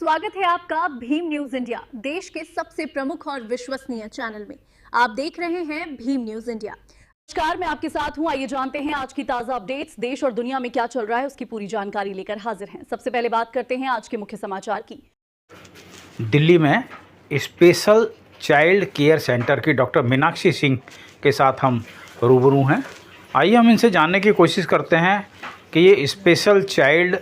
स्वागत है आपका भीम न्यूज इंडिया, देश के सबसे प्रमुख और विश्वसनीय चैनल में। आप देख रहे हैं भीम न्यूज इंडिया। नमस्कार, मैं आपके साथ हूं। आइए जानते हैं आज की ताजा अपडेट्स। देश और दुनिया में क्या चल रहा है उसकी पूरी जानकारी लेकर हाजिर हैं। सबसे पहले बात करते हैं आज के मुख्य समाचार की। दिल्ली में स्पेशल चाइल्ड केयर सेंटर की डॉक्टर मीनाक्षी सिंह के साथ हम रूबरू हैं। आइए हम इनसे जानने की कोशिश करते हैं कि ये स्पेशल चाइल्ड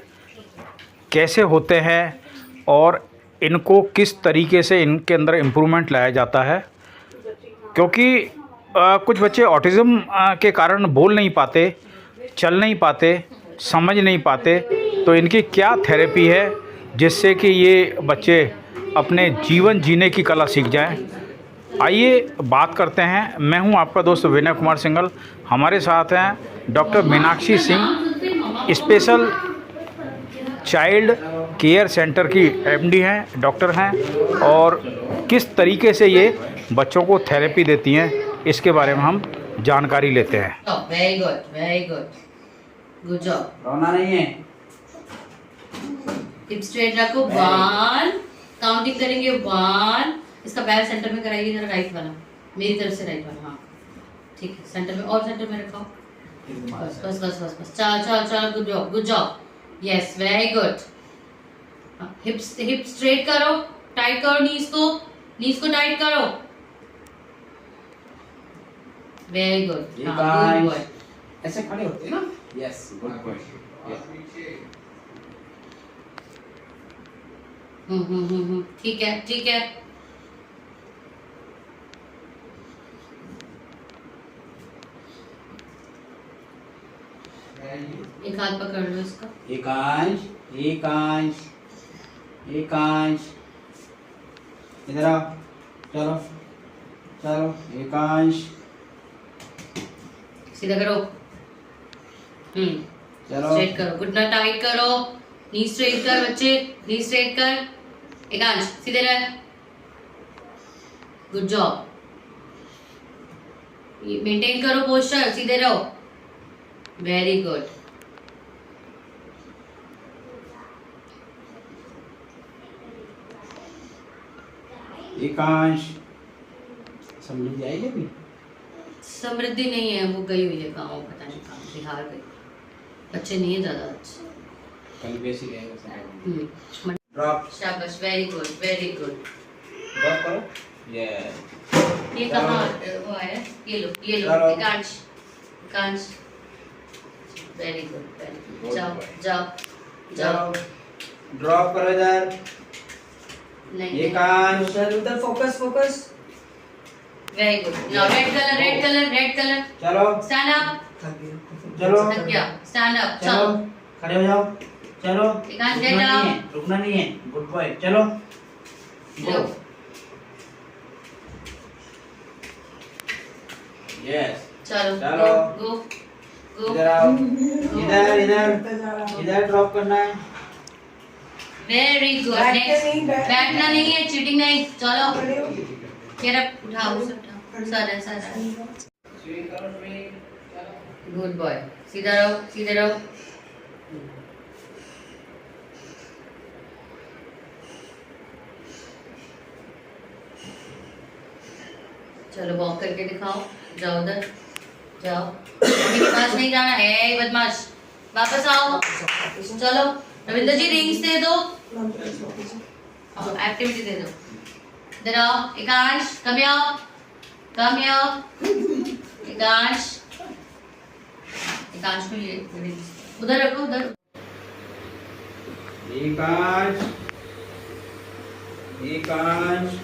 कैसे होते हैं और इनको किस तरीके से इनके अंदर इम्प्रूवमेंट लाया जाता है, क्योंकि कुछ बच्चे ऑटिज़म के कारण बोल नहीं पाते, चल नहीं पाते, समझ नहीं पाते, तो इनकी क्या थेरेपी है जिससे कि ये बच्चे अपने जीवन जीने की कला सीख जाएं। आइए बात करते हैं। मैं हूं आपका दोस्त विनय कुमार सिंघल। हमारे साथ हैं doctor Meenakshi Singh, special child care centre की एमडी हैं, डॉक्टर हैं, और किस तरीके से ये बच्चों को थेरेपी देती हैं इसके बारे में हम जानकारी लेते हैं। Very good, very good, good job. रोना नहीं है। हिप स्ट्रेट रखो। 1 काउंटिंग करेंगे। 1 इसका बैक सेंटर में कराइए जरा, राइट वाला, मेरी तरफ से राइट वाला। हाँ ठीक है, सेंटर में और सेंटर में रखो। बस बस बस बस बस, चल चल चल, good job, good job. Yes, very good. Hip straight करो, टाइट करो नीज को टाइट करो। Very good, good boy. ऐसे खड़े होते हैं ना। Yes, good boy. ठीक है, ठीक है। एक हाथ पकड़ लो इसका। एकांश, एकांश, एकांश, इधर आओ, चलो चलो, एकांश, सीधा करो। चलो, स्ट्रेट करो, घुटना टाइट करो, नी स्ट्रेट कर बच्चे, नी स्ट्रेट कर। एकांश सीधे रह, गुड जॉब। ये मेंटेन करो पोस्चर, सीधे रहो, वेरी गुड। एकांश। समृद्धि आएगी अभी? समृद्धि नहीं है, वो गई हुई है गाँव, पता नहीं कहाँ, बिहार गई। बच्चे नहीं है ज्यादा अच्छे। कल बेसिक रहेगा। ड्रॉप। शाबाश, very good, very good. Drop करो। ये कहाँ वो है? ये लो, ये लो। चलो। एकांश, एकांश, वेरी गुड, वेरी गुड। जाओ जाओ जाओ। ड्रॉप करो इधर। नहीं, एकांश। उधर focus focus. Very good. Now red colour, red colour, red colour. चलो, स्टैंड अप। चलो, थक गया, स्टैंड अप। चलो, चलो, खड़े हो जाओ। चलो, एकांश रुकना get नहीं down। है, रुकना नहीं है। Good boy. चलो, लो। यस। चलो, चलो। गो गो इधर आओ, इधर इधर इधर ड्रॉप करना है। Very good. नेक्स्ट, बैठना नहीं है, चीटिंग नहीं। चलो, केयर अप, उठाओ उसे, उठाओ। सर है, सर है। Good boy. सीधा रहो, सीधे रहो। चलो, वॉक करके दिखाओ। जाओ उधर, जाओ। मम्मी के पास नहीं जाना है, बदमाश। वापस आओ। चलो, रविंद्र जी रिंग्स दे दो, एक्टिविटी दे दो। इधर आओ, एकांश, कम आओ, कम आओ। एकांश, एकांश को ये उधर रखो, उधर। एकांश, एकांश,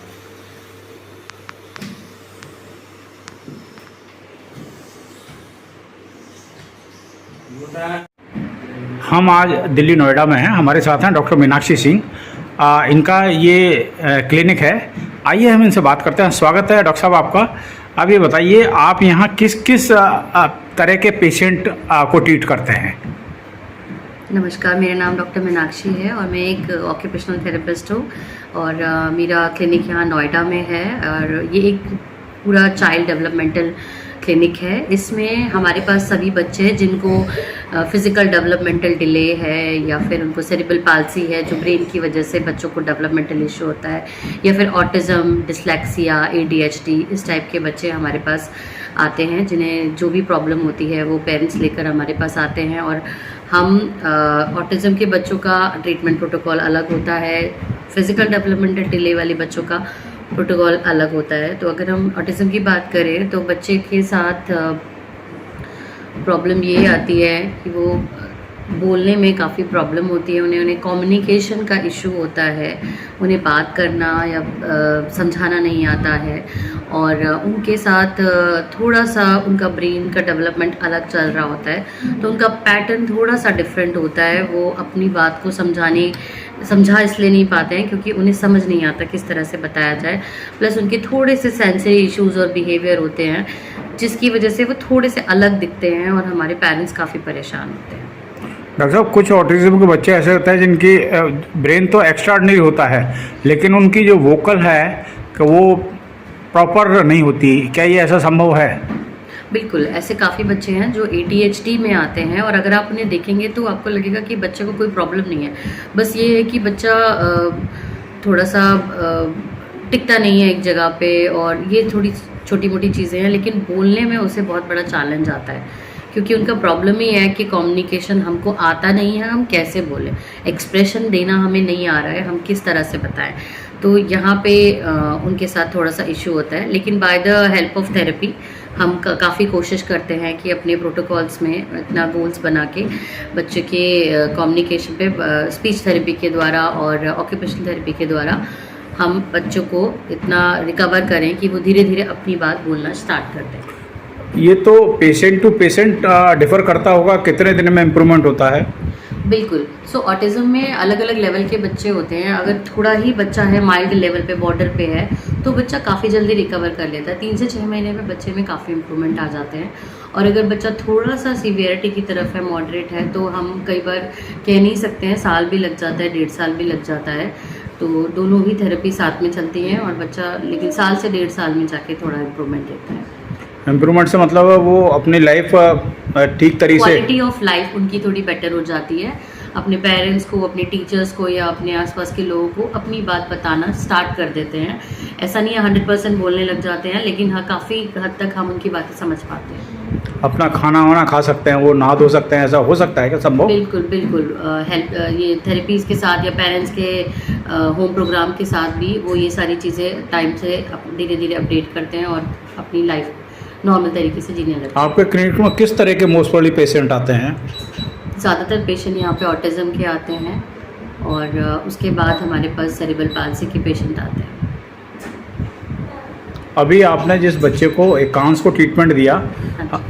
हम आज दिल्ली नोएडा में हैं। हमारे साथ हैं डॉक्टर मीनाक्षी सिंह। इनका ये क्लिनिक है। आइए हम इनसे बात करते हैं। स्वागत है डॉक्टर साहब आपका। अब ये बताइए, आप यहाँ किस किस तरह के पेशेंट को ट्रीट करते हैं? नमस्कार, मेरा नाम डॉक्टर मीनाक्षी है और मैं एक ऑक्यूपेशनल थेरेपिस्ट हूँ और मेरा क्लिनिक यहाँ नोएडा में है और ये एक पूरा चाइल्ड डेवलपमेंटल क्लिनिक है। इसमें हमारे पास सभी बच्चे हैं जिनको फिज़िकल डेवलपमेंटल डिले है या फिर उनको सेरिब्रल पाल्सी है जो ब्रेन की वजह से बच्चों को डेवलपमेंटल इशू होता है, या फिर ऑटिज़म, डिसलेक्सिया, ADHD, इस टाइप के बच्चे हमारे पास आते हैं जिन्हें जो भी प्रॉब्लम होती है वो पेरेंट्स लेकर हमारे पास आते हैं। और हम ऑटिज़म के बच्चों का ट्रीटमेंट प्रोटोकॉल अलग होता है, फिज़िकल डेवलपमेंटल डिले वाले बच्चों का प्रोटोकॉल अलग होता है। तो अगर हम ऑटिज़म की बात करें तो बच्चे के साथ प्रॉब्लम ये आती है कि वो बोलने में काफ़ी प्रॉब्लम होती है, उन्हें कम्युनिकेशन का इशू होता है, उन्हें बात करना या समझाना नहीं आता है, और उनके साथ थोड़ा सा उनका ब्रेन का डेवलपमेंट अलग चल रहा होता है, तो उनका पैटर्न थोड़ा सा डिफरेंट होता है। वो अपनी बात को समझा इसलिए नहीं पाते हैं क्योंकि उन्हें समझ नहीं आता किस तरह से बताया जाए, प्लस उनके थोड़े से सेंसरी इश्यूज़ और बिहेवियर होते हैं जिसकी वजह से वो थोड़े से अलग दिखते हैं और हमारे पेरेंट्स काफ़ी परेशान होते हैं। डॉक्टर साहब, कुछ ऑटिज्म के बच्चे ऐसे होते हैं जिनकी ब्रेन तो एक्स्ट्राऑर्डिनरी होता है लेकिन उनकी जो वोकल है कि वो प्रॉपर नहीं होती, क्या ये ऐसा संभव है? बिल्कुल, ऐसे काफ़ी बच्चे हैं जो ADHD में आते हैं और अगर आप उन्हें देखेंगे तो आपको लगेगा कि बच्चे को कोई प्रॉब्लम नहीं है, बस ये है कि बच्चा थोड़ा सा टिकता नहीं है एक जगह पे, और ये थोड़ी छोटी मोटी चीज़ें हैं, लेकिन बोलने में उसे बहुत बड़ा चैलेंज आता है क्योंकि उनका प्रॉब्लम ही है कि कम्युनिकेशन हमको आता नहीं है, हम कैसे बोलें, एक्सप्रेशन देना हमें नहीं आ रहा है, हम किस तरह से बताएं। तो यहाँ पे उनके साथ थोड़ा सा इशू होता है, लेकिन by the help of therapy हम काफ़ी कोशिश करते हैं कि अपने प्रोटोकॉल्स में इतना गोल्स बना के बच्चे के कम्युनिकेशन पे स्पीच थेरेपी के द्वारा और ऑक्यूपेशनल थेरेपी के द्वारा हम बच्चों को इतना रिकवर करें कि वो धीरे धीरे अपनी बात बोलना स्टार्ट कर दें। ये तो पेशेंट टू पेशेंट डिफ़र करता होगा, कितने दिन में इम्प्रूवमेंट होता है? बिल्कुल। सो ऑटिज़म में अलग अलग लेवल के बच्चे होते हैं। अगर थोड़ा ही बच्चा है माइल्ड लेवल पे, बॉर्डर पे है, तो बच्चा काफ़ी जल्दी रिकवर कर लेता है। 3 से 6 महीने में बच्चे में काफ़ी इम्प्रूवमेंट आ जाते हैं। और अगर बच्चा थोड़ा सा सीवियरिटी की तरफ है, मॉडरेट है, तो हम कई बार कह नहीं सकते हैं, साल भी लग जाता है, 1.5 साल भी लग जाता है। तो दोनों ही थेरेपी साथ में चलती हैं और बच्चा लेकिन साल से 1.5 साल में जाके थोड़ा इम्प्रूवमेंट देता है। इम्प्रूवमेंट से मतलब वो अपनी लाइफ ठीक तरीके से, क्वालिटी ऑफ लाइफ उनकी थोड़ी बेटर हो जाती है। अपने पेरेंट्स को, अपने टीचर्स को या अपने आसपास के लोगों को अपनी बात बताना स्टार्ट कर देते हैं। ऐसा नहीं है 100% बोलने लग जाते हैं, लेकिन हाँ काफ़ी हद तक हम उनकी बातें समझ पाते हैं। अपना खाना वाना खा सकते हैं, वो नहा धो सकते हैं, ऐसा हो सकता है क्या संभव? बिल्कुल बिल्कुल। हेल्प ये थेरेपीज़ के साथ या पेरेंट्स के होम प्रोग्राम के साथ भी वो ये सारी चीज़ें टाइम से धीरे धीरे अपडेट करते हैं और अपनी लाइफ नॉर्मल तरीके से जीने लगते हैं। आपके क्लिनिक में किस तरह के मोस्टली पेशेंट आते हैं? ज़्यादातर पेशेंट यहाँ पे ऑटिज़म के आते हैं और उसके बाद हमारे पास सेरिब्रल पाल्सी के पेशेंट आते हैं। अभी आपने जिस बच्चे को एकांश को ट्रीटमेंट दिया,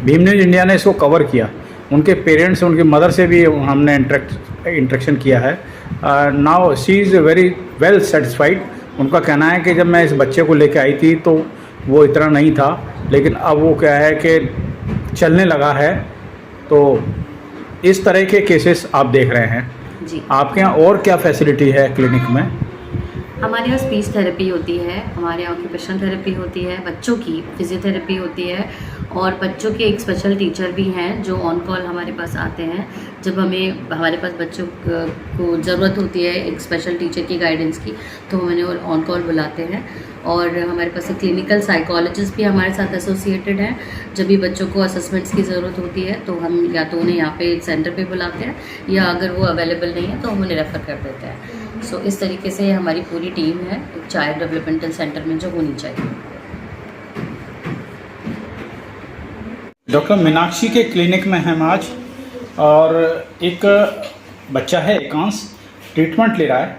भीम न्यूज़ इंडिया ने इसको कवर किया, उनके पेरेंट्स, उनकी मदर से भी हमने इंटरेक्शन किया है। Now she is very well satisfied. उनका कहना है कि जब मैं इस बच्चे को लेकर आई थी तो वो इतना नहीं था, लेकिन अब वो क्या है कि चलने लगा है। तो इस तरह के केसेस आप देख रहे हैं जी। आपके यहाँ और क्या फैसिलिटी है क्लिनिक में? हमारे यहाँ स्पीच थेरेपी होती है, हमारे यहाँ ऑक्यूपेशनल थेरेपी होती है, बच्चों की फिजियोथेरेपी होती है, और बच्चों के एक स्पेशल टीचर भी हैं जो ऑन कॉल हमारे पास आते हैं जब हमारे पास बच्चों को ज़रूरत होती है एक स्पेशल टीचर की गाइडेंस की, तो हम उन्हें ऑन कॉल बुलाते हैं। और हमारे पास एक क्लिनिकल साइकोलॉजिस्ट भी हमारे साथ एसोसिएटेड हैं। जब भी बच्चों को असेसमेंट्स की ज़रूरत होती है तो हम या तो उन्हें यहाँ पे सेंटर पे बुलाते हैं, या अगर वो अवेलेबल नहीं है तो हम उन्हें रेफ़र कर देते हैं। सो इस तरीके से हमारी पूरी टीम है एक चाइल्ड डेवलपमेंटल सेंटर में जो होनी चाहिए। डॉक्टर मीनाक्षी के क्लिनिक में हम आज, और एक बच्चा है एकांश, ट्रीटमेंट ले रहा है।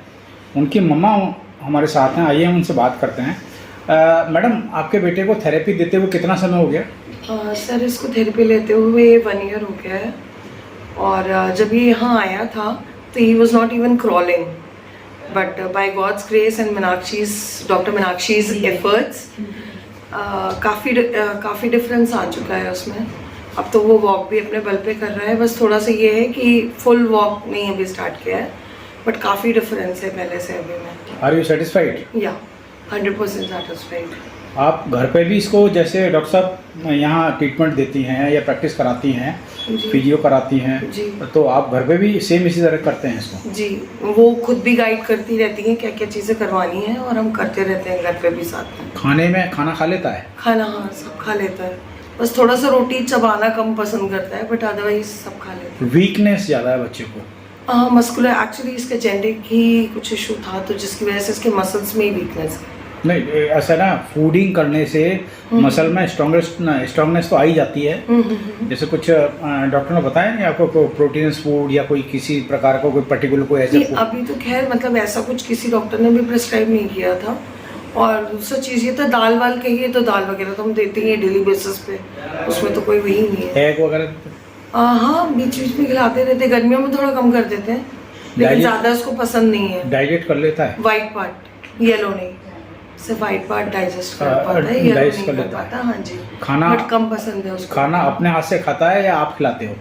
उनकी मम्मा हमारे साथ हैं, आइए हम उनसे बात करते हैं। मैडम, आपके बेटे को थेरेपी देते हुए कितना समय हो गया? सर, इसको थेरेपी लेते हुए 1 ईयर हो गया है, और जब ये यहाँ आया था तो he was not even crawling, but by God's grace and doctor Meenakshi's efforts काफ़ी डिफरेंस आ चुका है उसमें। अब तो वो वॉक भी अपने बल पे कर रहा है, बस थोड़ा सा ये है कि फुल वॉक नहीं अभी स्टार्ट किया है, बट काफ़ी डिफरेंस है पहले से अभी में। Are you satisfied? या 100% सेटिस्फाइड। आप घर पे भी इसको जैसे डॉक्टर साहब यहाँ ट्रीटमेंट देती हैं या प्रैक्टिस कराती हैं, फिजियो कराती हैं, जी। तो आप घर पे भी सेम इसी तरह करते हैं इसको? जी, वो खुद भी गाइड करती रहती हैं क्या क्या चीज़ें करवानी है और हम करते रहते हैं घर पे भी साथ में। खाने में खाना खा लेता है? खाना हाँ सब खा लेता है, बस थोड़ा सा रोटी चबाना कम पसंद करता है, बट अदरवाइज सब खा लेता है। वीकनेस ज़्यादा है बच्चे को? हाँ, मस्कुलर एक्चुअली इसका जेनेटिक ही कुछ इशू था, तो जिसकी वजह से इसके मसल्स में ही वीकनेस है। नहीं, ऐसा ना फूडिंग करने से मसल में स्ट्रांगनेस तो आ ही जाती है। जैसे कुछ डॉक्टर ने बताया नहीं आपको, कोई प्रोटीनस फूड या कोई किसी प्रकार का कोई पर्टिकुलर कोई ऐसे नहीं, अभी तो खैर मतलब ऐसा कुछ किसी डॉक्टर ने भी प्रिस्क्राइब नहीं किया था। और दूसरा चीज़ ये तो दाल वाल कहिए तो दाल वगैरह तो हम देते ही हैं डेली बेसिस पे, उसमें तो कोई वही नहीं है। एग वगैरह? हाँ, बीच बीच में खिलाते रहते, गर्मियों में थोड़ा कम कर देते हैं, लेकिन ज़्यादा उसको पसंद नहीं है। डाइजेस्ट कर लेता है? वाइट पार्ट, येलो नहीं, सिर्फ वाइट पार्ट डाइजेस्ट कर पाता है, येलो नहीं कर पाता। हाँ जी, खाना बट कम पसंद है उसको। खाना अपने हाथ से खाता है या आप खिलाते हो?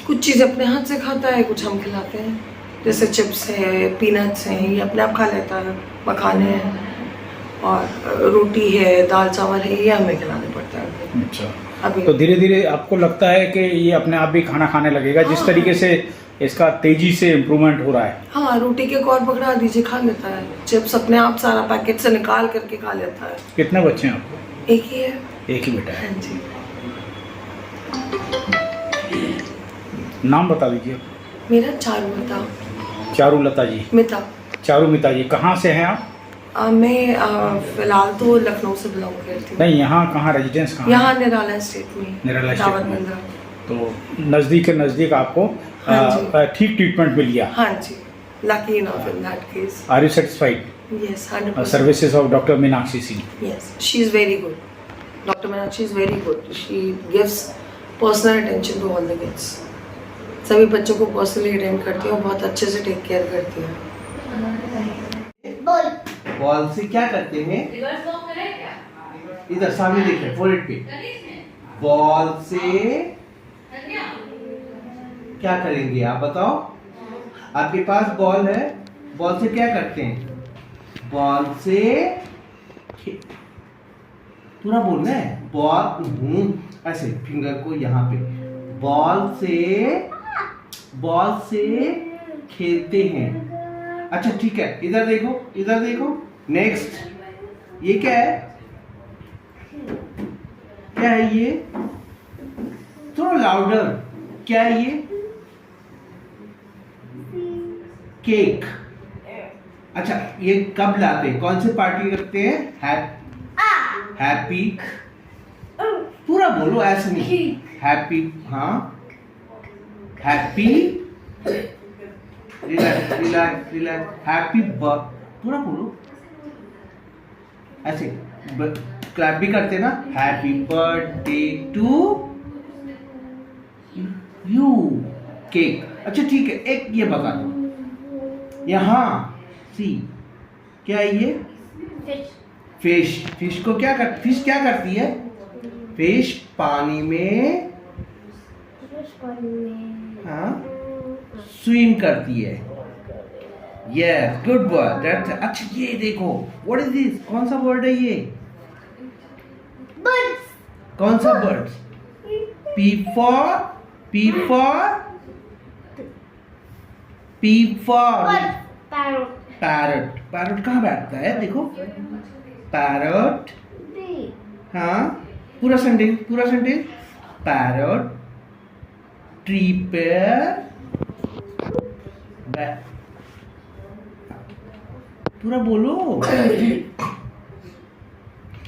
कुछ चीज़ अपने हाथ से खाता है, कुछ हम खिलाते हैं, जैसे चिप्स है, पीनट्स हैं, ये अपने आप खा लेता है। मखाने हैं और रोटी है, दाल चावल है, ये हमें खिलाने पड़ता है। अच्छा, अभी तो धीरे धीरे आपको लगता है कि ये अपने आप भी खाना खाने लगेगा जिस तरीके से इसका तेजी से इम्प्रूवमेंट हो रहा है? हाँ, रोटी के कौर पकड़ा दीजिए, खा लेता है। चिप्स अपने आप सारा पैकेट से निकाल करके खा लेता है। कितने बच्चे हैं आपको? एक ही है। एक ही बेटा है? हाँ जी। नाम बता दीजिए। मेरा चारुलता। चारुलता जी? मिता। चारुमिता जी, कहाँ से हैं आप? मैं फिलहाल तो लखनऊ से बिलोंग करती हूँ। नहीं, यहाँ कहाँ रेजिडेंस कहाँ? यहाँ निराला स्टेट में। निराला स्टेट दावत में। मंदिरा। तो नज़दीक के नज़दीक आपको हाँ ठीक ट्रीटमेंट मिल गया? हाँ जी, lucky enough in that case. Are you satisfied? Yes, 100%. Services of doctor Meenakshi Singh? Yes, she is very good. Dr. Meenakshi is very good. She gives personal attention to all the kids. सभी बच्चों को personally attend करती है और बहुत अच्छे से take care करती है। बॉल से क्या करते हैं? रिवर्स वॉक करें क्या? इधर सामने देखिए, फोrehead पे। बॉल से क्या करेंगे आप बताओ? आपके पास बॉल है, बॉल से क्या करते हैं? बॉल से पूरा बोलना है। बॉल ऐसे फिंगर को यहाँ पे, बॉल से खेलते हैं। अच्छा ठीक है, इधर देखो, इधर देखो। नेक्स्ट, ये क्या है? क्या है ये? थोड़ा लाउडर, क्या है ये? केक। अच्छा, ये कब लाते हैं? कौन से पार्टी करते हैं? हैप्पी, पूरा बोलो, ऐसे नहीं। हैप्पी, हाँ, happy, relax relax relax, happy पूरा बोलो ऐसे। क्लैप भी करते ना, happy birthday to you, cake. अच्छा ठीक है, एक ये बता दो, यहाँ सी क्या है ये? फिश। फिश को क्या करती है? फिश पानी में हाँ स्विम करती है। Yes, good word, that's. अच्छा ये देखो, व्हाट इज दिस? कौन सा वर्ड है ये? बर्ड्स। कौन सा birds? P for parrot. Parrot कहाँ बैठता है? देखो, पैरट। हाँ, पूरा सेंटेंस। पैरट ट्री पर पूरा बोलो।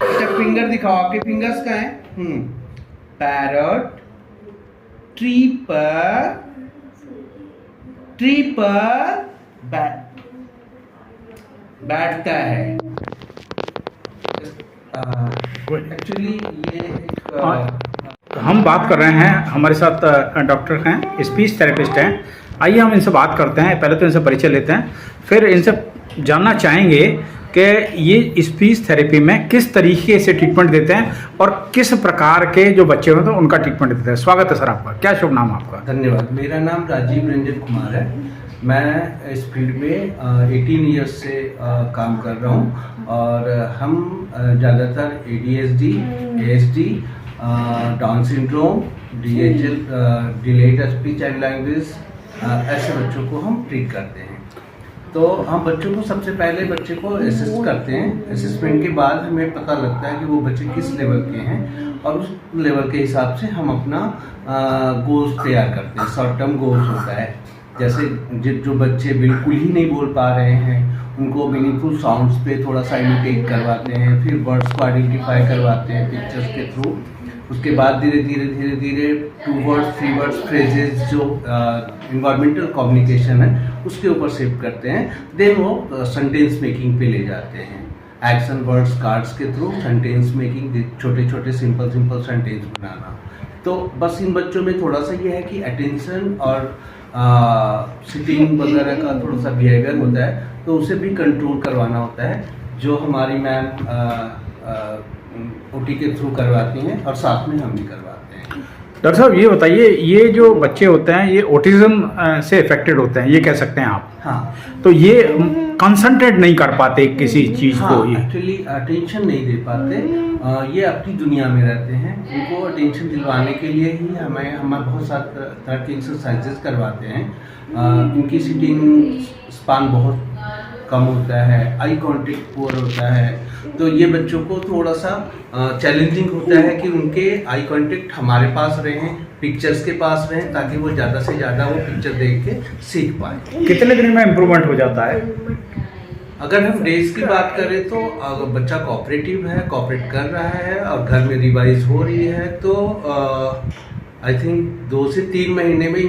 अच्छा फिंगर दिखाओ, आपके फिंगर्स कहाँ हैं? पैरट ट्री पर बैठता है। एक्चुअली ये हम बात कर रहे हैं, हमारे साथ डॉक्टर हैं, स्पीच थेरेपिस्ट हैं। आइए हम इनसे बात करते हैं। पहले तो इनसे परिचय लेते हैं, फिर इनसे जानना चाहेंगे कि ये स्पीच थेरेपी में किस तरीके से ट्रीटमेंट देते हैं और किस प्रकार के जो बच्चे होते हैं उनका ट्रीटमेंट देते हैं। स्वागत है सर आपका। क्या शुभ नाम आपका? धन्यवाद। मेरा नाम राजीव रंजन कुमार है। मैं इस फील्ड में 18 ईयर्स से काम कर रहा हूँ और हम ज़्यादातर ADHD, ASD, down syndrome, DHL, delayed speech and language, ऐसे बच्चों को हम ट्रीट करते हैं। तो हम बच्चों को सबसे पहले बच्चे को असेस करते हैं। असेसमेंट के बाद हमें पता लगता है कि वो बच्चे किस लेवल के हैं और उस लेवल के हिसाब से हम अपना गोल्स तैयार करते हैं। शॉर्ट टर्म गोल्स होता है, जैसे जो बच्चे बिल्कुल ही नहीं बोल पा रहे हैं उनको मीनिंगफुल साउंड्स पे थोड़ा सा इमिटेट करवाते हैं, फिर वर्ड्स को आइडेंटिफाई करवाते हैं पिक्चर्स के थ्रू। उसके बाद धीरे धीरे 2 वर्ड्स 3 वर्ड्स फ्रेजेस जो इन्वायरमेंटल कम्युनिकेशन है उसके ऊपर शिफ्ट करते हैं। देन वो सेंटेंस मेकिंग पे ले जाते हैं। एक्शन वर्ड्स कार्ड्स के थ्रू सेंटेंस मेकिंग, छोटे छोटे सिंपल सेंटेंस बनाना। तो बस इन बच्चों में थोड़ा सा ये है कि अटेंशन और सिटिंग वगैरह का थोड़ा सा बिहेवियर होता है, तो उसे भी कंट्रोल करवाना होता है, जो हमारी मैम OT के थ्रू करवाती हैं और साथ में हम भी करवाते हैं। डॉक्टर साहब ये बताइए, ये जो बच्चे होते हैं ये ऑटिज्म से इफेक्टेड होते हैं, ये कह सकते हैं आप? हाँ। तो ये कंसंट्रेट नहीं कर पाते किसी चीज़ को? ये एक्चुअली अटेंशन नहीं दे पाते, ये अपनी दुनिया में रहते हैं। उनको अटेंशन दिलवाने के लिए ही हम बहुत सारे तरह के एक्सरसाइजेस करवाते हैं। इनकी सिटिंग स्पान बहुत कम होता है, आई कांटेक्ट पुअर होता है, तो ये बच्चों को थोड़ा सा चैलेंजिंग होता है कि उनके आई कांटेक्ट हमारे पास रहें, पिक्चर्स के पास रहें, ताकि वो ज़्यादा से ज़्यादा वो पिक्चर देख के सीख पाए। कितने दिन में इम्प्रूवमेंट हो जाता है? अगर हम डेज की बात करें तो अगर बच्चा कोऑपरेटिव है, कोऑपरेट कर रहा है और घर में रिवाइज हो रही है, तो आई थिंक 2 से 3 महीने में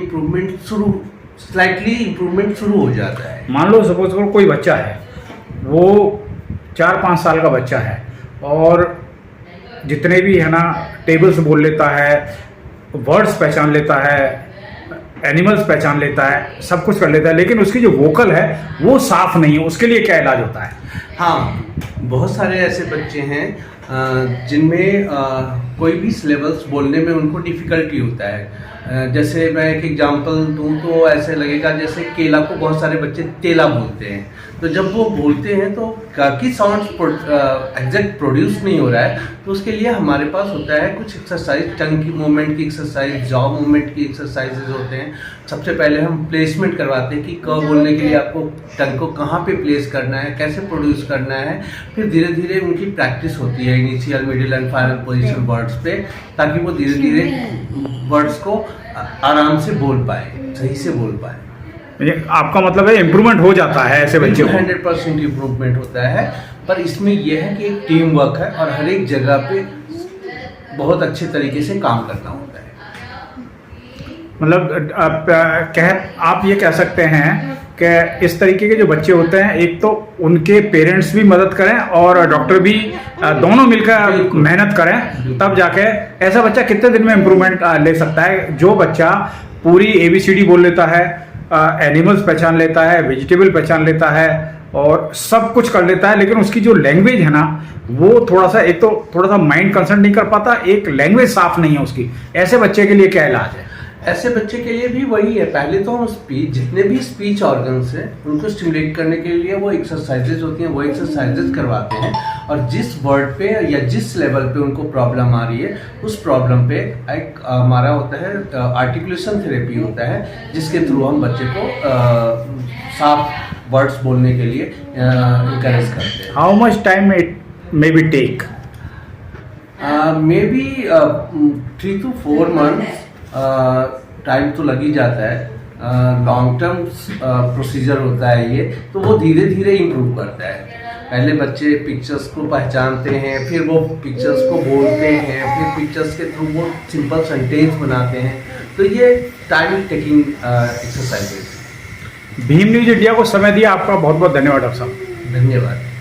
स्लाइटली इम्प्रूवमेंट शुरू हो जाता है। मान लो सपोज करो कोई बच्चा है, वो 4-5 साल का बच्चा है और जितने भी है ना टेबल्स बोल लेता है, वर्ड्स पहचान लेता है, एनिमल्स पहचान लेता है, सब कुछ कर लेता है, लेकिन उसकी जो वोकल है वो साफ नहीं है, उसके लिए क्या इलाज होता है? हाँ, बहुत सारे ऐसे बच्चे हैं जिनमें कोई भी सिलेबल्स बोलने में उनको डिफ़िकल्टी होता है। जैसे मैं एक एग्जांपल दूं तो ऐसे लगेगा जैसे केला को बहुत सारे बच्चे तेला बोलते हैं, तो जब वो बोलते हैं तो काफ़ी साउंड एग्जैक्ट प्रोड्यूस नहीं हो रहा है, तो उसके लिए हमारे पास होता है कुछ एक्सरसाइज, टंग की मूवमेंट की एक्सरसाइज, जॉ मूवमेंट की एक्सरसाइजेज होते हैं। सबसे पहले हम प्लेसमेंट करवाते हैं कि क बोलने के लिए आपको टंग को कहाँ पे प्लेस करना है, कैसे प्रोड्यूस करना है। फिर धीरे धीरे उनकी प्रैक्टिस होती है initial, middle and final position words पे, ताकि वो धीरे धीरे वर्ड्स को आराम से बोल पाए, सही से बोल पाए। आपका मतलब है इम्प्रूवमेंट हो जाता है ऐसे बच्चे को? 100% इम्प्रूवमेंट होता है, पर इसमें यह है कि एक टीम वर्क है और हर एक जगह पे बहुत अच्छे तरीके से काम करना होता है। मतलब आप ये कह सकते हैं कि इस तरीके के जो बच्चे होते हैं, एक तो उनके पेरेंट्स भी मदद करें और डॉक्टर भी, दोनों मिलकर मेहनत करें, तब जाके ऐसा बच्चा कितने दिन में इम्प्रूवमेंट ले सकता है? जो बच्चा पूरी ABCD बोल लेता है, एनिमल्स पहचान लेता है, वेजिटेबल पहचान लेता है और सब कुछ कर लेता है, लेकिन उसकी जो लैंग्वेज है ना वो थोड़ा सा, एक तो थोड़ा सा माइंड कंसर्न नहीं कर पाता, एक लैंग्वेज साफ नहीं है उसकी, ऐसे बच्चे के लिए क्या इलाज है? ऐसे बच्चे के लिए भी वही है, पहले तो हम जितने भी स्पीच ऑर्गन्स हैं उनको स्टिमुलेट करने के लिए वो एक्सरसाइजेज होती हैं, वो एक्सरसाइजेज करवाते हैं, और जिस वर्ड पे या जिस लेवल पे उनको प्रॉब्लम आ रही है उस प्रॉब्लम पे एक हमारा होता है आर्टिकुलेशन थेरेपी होता है, जिसके थ्रू हम बच्चे को साफ वर्ड्स बोलने के लिए इंकरेज करते हैं। How much time it may be take? Maybe 3 to 4 months time तो लग ही जाता है। लॉन्ग टर्म प्रोसीजर होता है ये, तो वो धीरे धीरे इम्प्रूव करता है। पहले बच्चे पिक्चर्स को पहचानते हैं, फिर वो पिक्चर्स को बोलते हैं, फिर पिक्चर्स के थ्रू वो सिंपल सेंटेंस बनाते हैं, तो ये टाइम टेकिंग एक्सरसाइज है। भीम न्यूज़ इंडिया को समय दिया, आपका बहुत बहुत धन्यवाद डॉक्टर साहब। धन्यवाद।